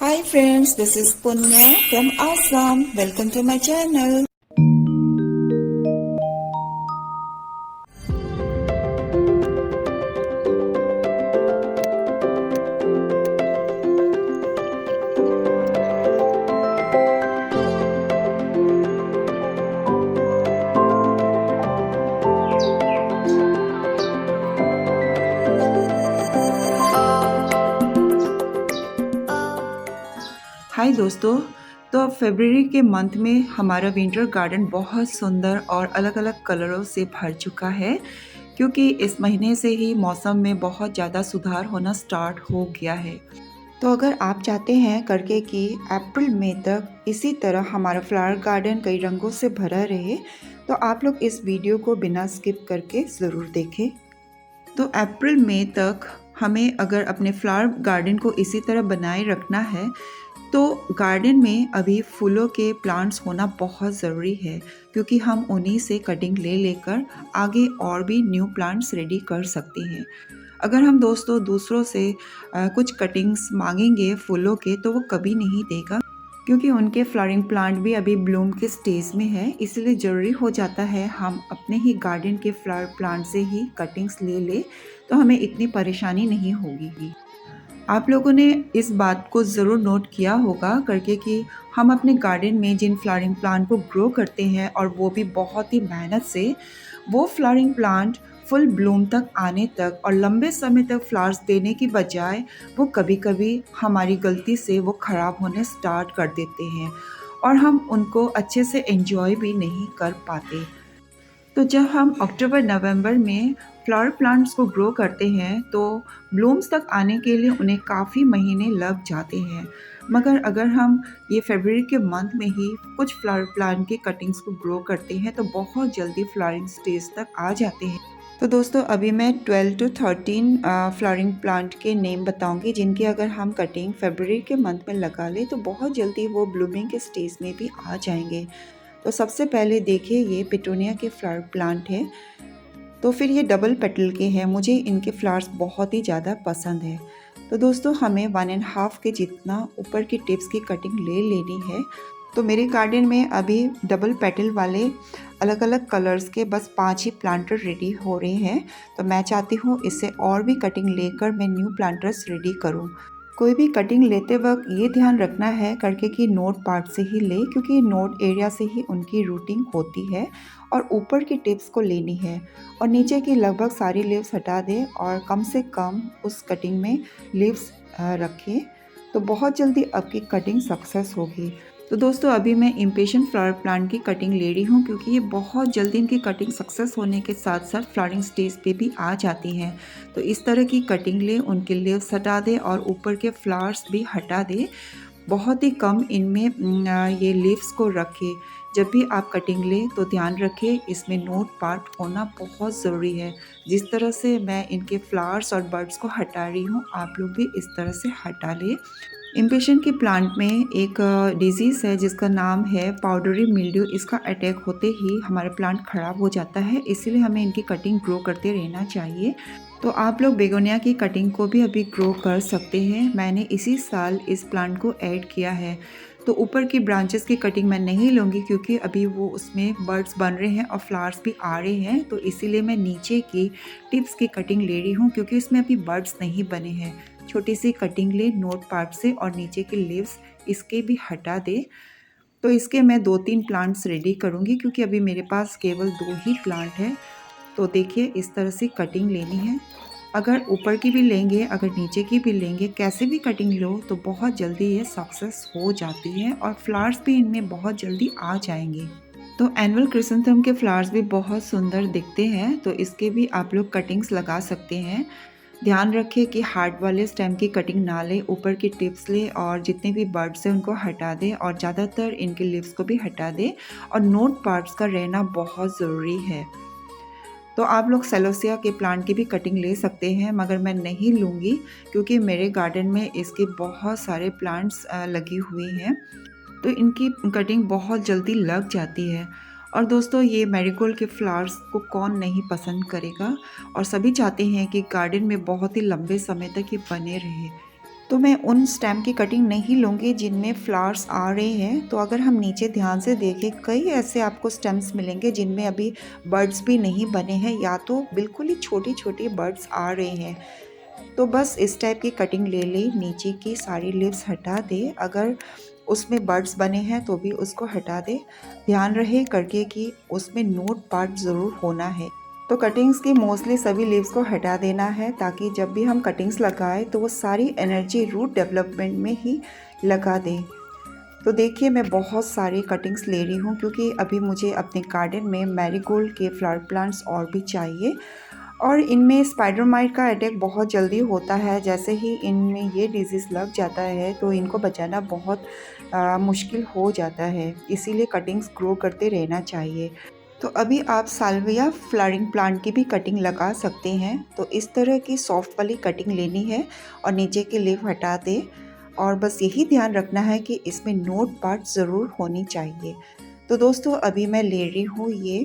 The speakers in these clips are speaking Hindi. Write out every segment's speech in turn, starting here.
Hi friends, this is Punya from Assam. Welcome to my channel. हाय दोस्तों। तो अब फरवरी के मंथ में हमारा विंटर गार्डन बहुत सुंदर और अलग अलग कलरों से भर चुका है, क्योंकि इस महीने से ही मौसम में बहुत ज़्यादा सुधार होना स्टार्ट हो गया है। तो अगर आप चाहते हैं करके कि अप्रैल मई तक इसी तरह हमारा फ्लावर गार्डन कई रंगों से भरा रहे, तो आप लोग इस वीडियो को बिना स्किप करके ज़रूर देखें। तो अप्रैल मई तक हमें अगर अपने फ्लावर गार्डन को इसी तरह बनाए रखना है, तो गार्डन में अभी फूलों के प्लांट्स होना बहुत ज़रूरी है, क्योंकि हम उन्हीं से कटिंग ले लेकर आगे और भी न्यू प्लांट्स रेडी कर सकते हैं। अगर हम दोस्तों दूसरों से कुछ कटिंग्स मांगेंगे फूलों के, तो वो कभी नहीं देगा, क्योंकि उनके फ्लावरिंग प्लांट भी अभी ब्लूम के स्टेज में है। इसलिए ज़रूरी हो जाता है हम अपने ही गार्डन के फ्लावर प्लांट से ही कटिंग्स ले ले, तो हमें इतनी परेशानी नहीं होगी। आप लोगों ने इस बात को ज़रूर नोट किया होगा करके कि हम अपने गार्डन में जिन फ्लावरिंग प्लांट को ग्रो करते हैं, और वो भी बहुत ही मेहनत से, वो फ्लावरिंग प्लांट फुल ब्लूम तक आने तक और लंबे समय तक फ्लावर्स देने की बजाय वो कभी कभी हमारी गलती से वो ख़राब होने स्टार्ट कर देते हैं, और हम उनको अच्छे से एंजॉय भी नहीं कर पाते। तो जब हम अक्टूबर नवंबर में फ्लावर प्लांट्स को ग्रो करते हैं, तो ब्लूम्स तक आने के लिए उन्हें काफ़ी महीने लग जाते हैं। मगर अगर हम ये फरवरी के मंथ में ही कुछ फ्लावर प्लांट के कटिंग्स को ग्रो करते हैं, तो बहुत जल्दी फ्लावरिंग स्टेज तक आ जाते हैं। तो दोस्तों अभी मैं 12 to 13 फ्लावरिंग प्लांट के नेम बताऊंगी, जिनकी अगर हम कटिंग फरवरी के मंथ में लगा लें, तो बहुत जल्दी वो ब्लूमिंग के स्टेज में भी आ जाएंगे। तो सबसे पहले देखिए, ये पिटूनिया के फ्लावर प्लांट है। तो फिर ये डबल पेटल के हैं, मुझे इनके फ्लावर्स बहुत ही ज़्यादा पसंद है। तो दोस्तों हमें 1.5 के जितना ऊपर की टिप्स की कटिंग ले लेनी है। तो मेरे गार्डन में अभी डबल पेटल वाले अलग अलग कलर्स के बस 5 ही प्लांटर रेडी हो रहे हैं। तो मैं चाहती हूँ इससे और भी कटिंग लेकर मैं न्यू प्लांटर्स रेडी करूँ। कोई भी कटिंग लेते वक्त ये ध्यान रखना है करके कि नोड पार्ट से ही ले, क्योंकि नोड एरिया से ही उनकी रूटिंग होती है, और ऊपर की टिप्स को लेनी है, और नीचे की लगभग सारी लीव्स हटा दें और कम से कम उस कटिंग में लीव्स रखें। तो बहुत जल्दी आपकी कटिंग सक्सेस होगी। तो दोस्तों अभी मैं इम्पेशेंट फ्लावर प्लांट की कटिंग ले रही हूँ, क्योंकि ये बहुत जल्दी इनकी कटिंग सक्सेस होने के साथ साथ फ्लावरिंग स्टेज पे भी आ जाती हैं। तो इस तरह की कटिंग ले, उनके लीव्स हटा दे और ऊपर के फ्लावर्स भी हटा दे। बहुत ही कम इनमें ये लीव्स को रखें। जब भी आप कटिंग लें तो ध्यान रखें इसमें नोड पार्ट होना बहुत ज़रूरी है। जिस तरह से मैं इनके फ्लावर्स और बर्ड्स को हटा रही हूँ, आप लोग भी इस तरह से हटा लें। इम्पेशेंट के प्लांट में एक डिजीज़ है जिसका नाम है पाउडरी मिल्ड्यू। इसका अटैक होते ही हमारा प्लांट ख़राब हो जाता है, इसीलिए हमें इनकी कटिंग ग्रो करते रहना चाहिए। तो आप लोग बेगोनिया की कटिंग को भी अभी ग्रो कर सकते हैं। मैंने इसी साल इस प्लांट को ऐड किया है। तो ऊपर की ब्रांचेस की कटिंग मैं नहीं लूँगी, क्योंकि अभी वो उसमें बर्ड्स बन रहे हैं और फ्लावर्स भी आ रहे हैं। तो इसीलिए मैं नीचे की टिप्स की कटिंग ले रही हूँ, क्योंकि इसमें अभी बर्ड्स नहीं बने हैं। छोटी सी कटिंग ले नोट पार्ट से, और नीचे के लीव्स इसके भी हटा दे। तो इसके मैं 2-3 प्लांट्स रेडी करूँगी, क्योंकि अभी मेरे पास केवल 2 ही प्लांट है। तो देखिए इस तरह से कटिंग लेनी है। अगर ऊपर की भी लेंगे, अगर नीचे की भी लेंगे, कैसे भी कटिंग लो, तो बहुत जल्दी ये सक्सेस हो जाती है, और फ्लावर्स भी इनमें बहुत जल्दी आ जाएंगे। तो एनुअल क्रिसेंथम के फ्लावर्स भी बहुत सुंदर दिखते हैं, तो इसके भी आप लोग कटिंग्स लगा सकते हैं। ध्यान रखें कि हार्ड वाले स्टेम की कटिंग ना लें, ऊपर की टिप्स लें, और जितने भी बर्ड्स हैं उनको हटा दें, और ज़्यादातर इनके लीव्स को भी हटा दें, और नोट पार्ट्स का रहना बहुत ज़रूरी है। तो आप लोग सेलोसिया के प्लांट की भी कटिंग ले सकते हैं, मगर मैं नहीं लूँगी, क्योंकि मेरे गार्डन में इसके बहुत सारे प्लांट्स लगी हुई हैं। तो इनकी कटिंग बहुत जल्दी लग जाती है। और दोस्तों ये मैरीगोल्ड के फ्लावर्स को कौन नहीं पसंद करेगा, और सभी चाहते हैं कि गार्डन में बहुत ही लंबे समय तक ये बने रहे। तो मैं उन स्टेम की कटिंग नहीं लूँगी जिनमें फ्लावर्स आ रहे हैं। तो अगर हम नीचे ध्यान से देखें, कई ऐसे आपको स्टेम्स मिलेंगे जिनमें अभी बर्ड्स भी नहीं बने हैं या तो बिल्कुल ही छोटी-छोटी बर्ड्स आ रहे हैं। तो बस इस टाइप की कटिंग ले ली, नीचे की सारी लीव्स हटा दे। अगर उसमें बर्ड्स बने हैं तो भी उसको हटा दे। ध्यान रहे करके कि उसमें नोट पार्ट ज़रूर होना है। तो कटिंग्स की मोस्टली सभी लीव्स को हटा देना है ताकि जब भी हम कटिंग्स लगाएं तो वो सारी एनर्जी रूट डेवलपमेंट में ही लगा दें। तो देखिए मैं बहुत सारी कटिंग्स ले रही हूँ क्योंकि अभी मुझे अपने गार्डन में मैरीगोल्ड के फ्लावर प्लांट्स और भी चाहिए और इनमें स्पाइडर माइट का अटैक बहुत जल्दी होता है। जैसे ही इनमें ये डिजीज़ लग जाता है तो इनको बचाना बहुत मुश्किल हो जाता है, इसीलिए कटिंग्स ग्रो करते रहना चाहिए। तो अभी आप साल्विया फ्लावरिंग प्लांट की भी कटिंग लगा सकते हैं। तो इस तरह की सॉफ्ट वाली कटिंग लेनी है और नीचे की लीफ हटा दें और बस यही ध्यान रखना है कि इसमें नोट पार्ट ज़रूर होनी चाहिए। तो दोस्तों अभी मैं ले रही हूँ ये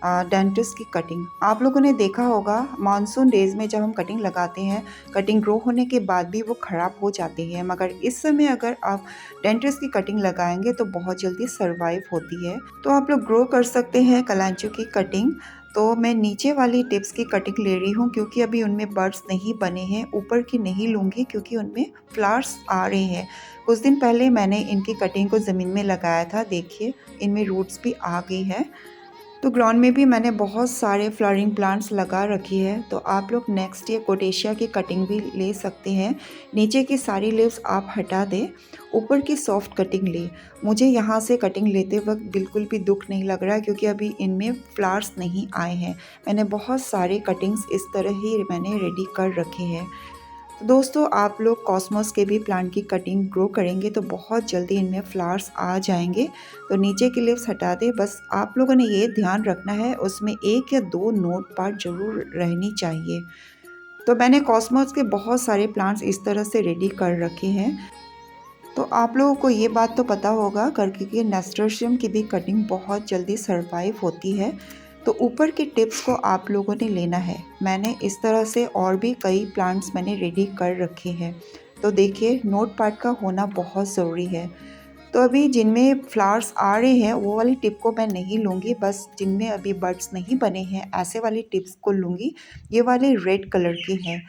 डेंटिस्ट की कटिंग। आप लोगों ने देखा होगा मानसून डेज़ में जब हम कटिंग लगाते हैं, कटिंग ग्रो होने के बाद भी वो ख़राब हो जाती है, मगर इस समय अगर आप डेंटिस्ट की कटिंग लगाएंगे तो बहुत जल्दी सर्वाइव होती है। तो आप लोग ग्रो कर सकते हैं कलांचो की कटिंग। तो मैं नीचे वाली टिप्स की कटिंग ले रही हूँ क्योंकि अभी उनमें बर्ड्स नहीं बने हैं। ऊपर की नहीं लूँगी क्योंकि उनमें फ्लावर्स आ रहे हैं। कुछ दिन पहले मैंने इनकी कटिंग को ज़मीन में लगाया था, देखिए इनमें रूट्स भी आ गई है। तो ग्राउंड में भी मैंने बहुत सारे फ्लावरिंग प्लांट्स लगा रखी है। तो आप लोग नेक्स्ट ईयर कोटेशिया की कटिंग भी ले सकते हैं। नीचे की सारी लीव्स आप हटा दें, ऊपर की सॉफ्ट कटिंग ले। मुझे यहाँ से कटिंग लेते वक्त बिल्कुल भी दुख नहीं लग रहा है क्योंकि अभी इनमें फ्लावर्स नहीं आए हैं। मैंने बहुत सारे कटिंग्स इस तरह ही मैंने रेडी कर रखे हैं। तो दोस्तों आप लोग कॉस्मोस के भी प्लांट की कटिंग ग्रो करेंगे तो बहुत जल्दी इनमें फ्लावर्स आ जाएंगे। तो नीचे की लीव्स हटा दें। बस आप लोगों ने ये ध्यान रखना है उसमें 1 या 2 नोट पार्ट ज़रूर रहनी चाहिए। तो मैंने कॉस्मोस के बहुत सारे प्लांट्स इस तरह से रेडी कर रखे हैं। तो आप लोगों को ये बात तो पता होगा करके कि नेस्टरशियम की भी कटिंग बहुत जल्दी सर्वाइव होती है। तो ऊपर की टिप्स को आप लोगों ने लेना है। मैंने इस तरह से और भी कई प्लांट्स मैंने रेडी कर रखे हैं। तो देखिए नोट पार्ट का होना बहुत ज़रूरी है। तो अभी जिनमें फ्लावर्स आ रहे हैं वो वाली टिप को मैं नहीं लूँगी, बस जिनमें अभी बड्स नहीं बने हैं ऐसे वाली टिप्स को लूँगी। ये वाले रेड कलर की है।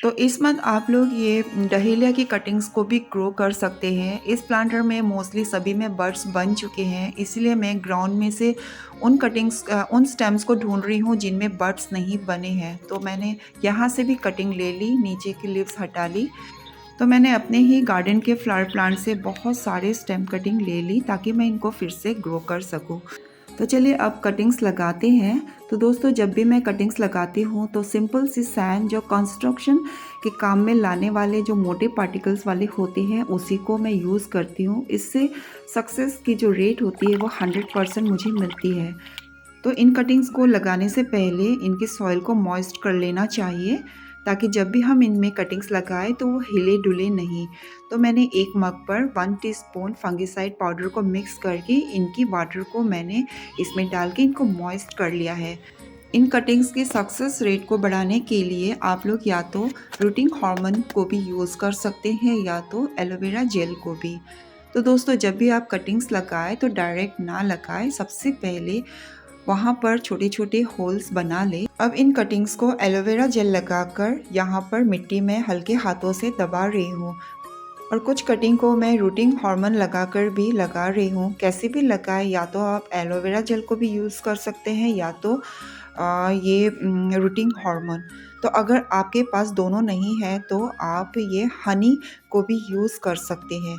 तो इस मंथ आप लोग ये डहेलिया की कटिंग्स को भी ग्रो कर सकते हैं। इस प्लांटर में मोस्टली सभी में बड्स बन चुके हैं, इसलिए मैं ग्राउंड में से उन स्टेम्स को ढूंढ रही हूँ जिनमें बड्स नहीं बने हैं। तो मैंने यहाँ से भी कटिंग ले ली, नीचे की लीव्स हटा ली। तो मैंने अपने ही गार्डन के फ्लावर प्लांट से बहुत सारे स्टेम कटिंग ले ली ताकि मैं इनको फिर से ग्रो कर सकूँ। तो चलिए अब कटिंग्स लगाते हैं। तो दोस्तों जब भी मैं कटिंग्स लगाती हूँ तो सिंपल सी सैंड जो कंस्ट्रक्शन के काम में लाने वाले जो मोटे पार्टिकल्स वाले होते हैं उसी को मैं यूज़ करती हूँ। इससे सक्सेस की जो रेट होती है वो 100% मुझे मिलती है। तो इन कटिंग्स को लगाने से पहले इनके सॉइल को मॉइस्ट कर लेना चाहिए ताकि जब भी हम इनमें कटिंग्स लगाएं तो वो हिले डुले नहीं। तो मैंने एक मग पर 1 टीस्पून फंगिसाइड पाउडर को मिक्स करके इनकी वाटर को मैंने इसमें डाल के इनको मॉइस्ट कर लिया है। इन कटिंग्स की सक्सेस रेट को बढ़ाने के लिए आप लोग या तो रूटिंग हार्मोन को भी यूज़ कर सकते हैं या तो एलोवेरा जेल को भी। तो दोस्तों जब भी आप कटिंग्स लगाएं तो डायरेक्ट ना लगाएं, सबसे पहले वहाँ पर छोटे छोटे होल्स बना ले। अब इन कटिंग्स को एलोवेरा जेल लगाकर यहाँ पर मिट्टी में हल्के हाथों से दबा रही हूँ और कुछ कटिंग को मैं रूटिंग हार्मोन लगाकर भी लगा रही हूँ। कैसे भी लगाए, या तो आप एलोवेरा जेल को भी यूज़ कर सकते हैं या तो ये रूटिंग हार्मोन। तो अगर आपके पास दोनों नहीं है तो आप ये हनी को भी यूज़ कर सकते हैं।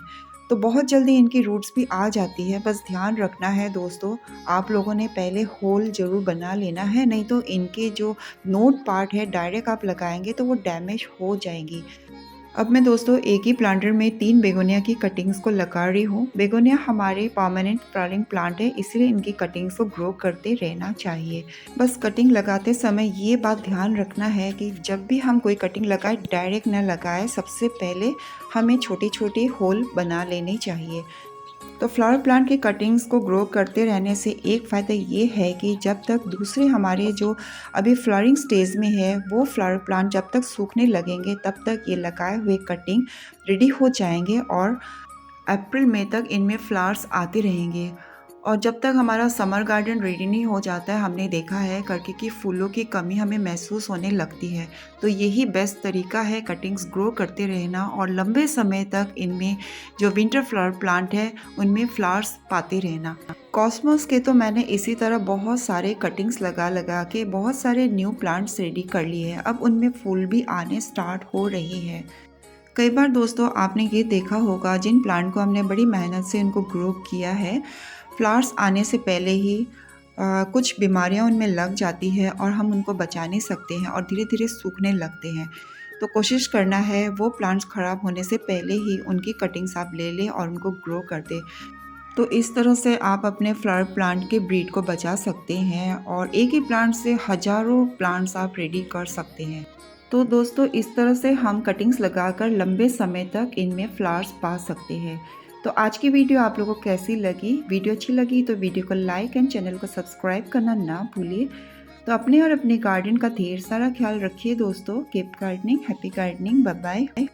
तो बहुत जल्दी इनकी रूट्स भी आ जाती है। बस ध्यान रखना है दोस्तों, आप लोगों ने पहले होल ज़रूर बना लेना है, नहीं तो इनके जो नोट पार्ट है डायरेक्ट आप लगाएंगे तो वो डैमेज हो जाएंगी। अब मैं दोस्तों एक ही प्लांटर में 3 बेगोनिया की कटिंग्स को लगा रही हूँ। बेगोनिया हमारे परमानेंट फ्लावरिंग प्लांट है, इसलिए इनकी कटिंग्स को ग्रो करते रहना चाहिए। बस कटिंग लगाते समय ये बात ध्यान रखना है कि जब भी हम कोई कटिंग लगाए डायरेक्ट न लगाए, सबसे पहले हमें छोटे छोटे होल बना लेने चाहिए। तो फ्लावर प्लांट की कटिंग्स को ग्रो करते रहने से एक फ़ायदा ये है कि जब तक दूसरे हमारे जो अभी फ्लावरिंग स्टेज में है वो फ्लावर प्लांट जब तक सूखने लगेंगे तब तक ये लगाए हुए कटिंग रेडी हो जाएंगे और अप्रैल मई तक इनमें फ्लावर्स आते रहेंगे। और जब तक हमारा समर गार्डन रेडी नहीं हो जाता है, हमने देखा है करके कि फूलों की कमी हमें महसूस होने लगती है। तो यही बेस्ट तरीका है कटिंग्स ग्रो करते रहना और लंबे समय तक इनमें जो विंटर फ्लावर प्लांट है उनमें फ्लावर्स पाते रहना। कॉस्मोस के तो मैंने इसी तरह बहुत सारे कटिंग्स लगा के बहुत सारे न्यू प्लांट्स रेडी कर लिए हैं। अब उनमें फूल भी आने स्टार्ट हो रही है। कई बार दोस्तों आपने ये देखा होगा जिन प्लांट को हमने बड़ी मेहनत से उनको ग्रो किया है, फ्लावर्स आने से पहले ही कुछ बीमारियां उनमें लग जाती है और हम उनको बचा नहीं सकते हैं और धीरे धीरे सूखने लगते हैं। तो कोशिश करना है वो प्लांट्स ख़राब होने से पहले ही उनकी कटिंग्स आप ले लें और उनको ग्रो कर दें। तो इस तरह से आप अपने फ्लावर प्लांट के ब्रीड को बचा सकते हैं और एक ही प्लांट से हज़ारों प्लांट्स आप रेडी कर सकते हैं। तो दोस्तों इस तरह से हम कटिंग्स लगाकर लंबे समय तक इनमें फ्लावर्स पा सकते हैं। तो आज की वीडियो आप लोगों को कैसी लगी? वीडियो अच्छी लगी तो वीडियो को लाइक एंड चैनल को सब्सक्राइब करना ना भूलिए। तो अपने और अपने गार्डन का ढेर सारा ख्याल रखिए दोस्तों। Keep gardening, happy gardening, bye bye.